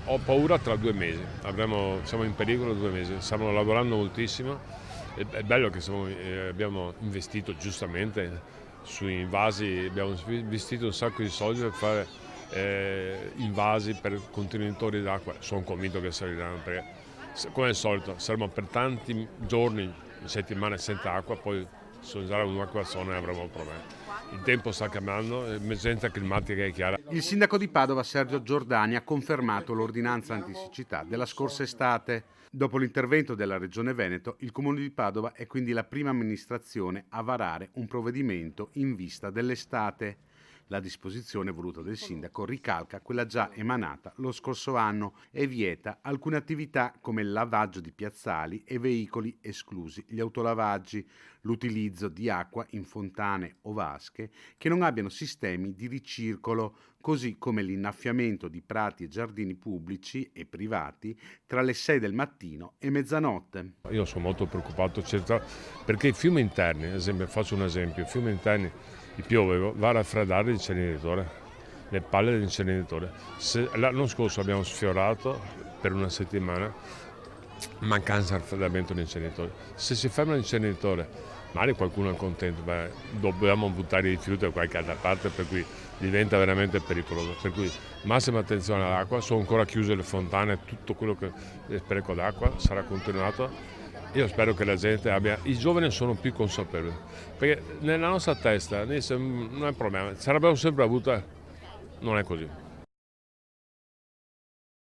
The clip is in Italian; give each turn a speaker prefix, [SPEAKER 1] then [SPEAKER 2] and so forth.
[SPEAKER 1] ho paura tra 2 mesi, siamo in pericolo 2 mesi, stiamo lavorando moltissimo, è bello che abbiamo investito giustamente sui invasi, abbiamo investito un sacco di soldi per fare invasi per contenitori d'acqua, sono convinto che serviranno perché come al solito saremo per tanti giorni, settimane senza acqua, poi se userà un'acqua zona avremo problemi. Il tempo sta cambiando, l'emergenza climatica è chiara.
[SPEAKER 2] Il sindaco di Padova, Sergio Giordani, ha confermato l'ordinanza antisiccità della scorsa estate. Dopo l'intervento della Regione Veneto, il Comune di Padova è quindi la prima amministrazione a varare un provvedimento in vista dell'estate. La disposizione voluta del sindaco ricalca quella già emanata lo scorso anno e vieta alcune attività come il lavaggio di piazzali e veicoli, esclusi gli autolavaggi, l'utilizzo di acqua in fontane o vasche che non abbiano sistemi di ricircolo, così come l'innaffiamento di prati e giardini pubblici e privati tra le 6 del mattino e mezzanotte.
[SPEAKER 1] Io sono molto preoccupato perché i fiumi interni, ad esempio, faccio un esempio, i fiumi interni, il piove va a raffreddare l'inceneritore, le palle dell'inceneritore. L'anno scorso abbiamo sfiorato per una settimana mancanza di raffreddamento dell'inceneritore. Se si ferma l'inceneritore, magari qualcuno è contento, ma dobbiamo buttare i rifiuti da qualche altra parte, per cui diventa veramente pericoloso. Per cui massima attenzione all'acqua, sono ancora chiuse le fontane, tutto quello che è spreco d'acqua sarà continuato. Io spero che la gente i giovani sono più consapevoli, perché nella nostra testa non è un problema, ce l'abbiamo sempre avuta, non è così.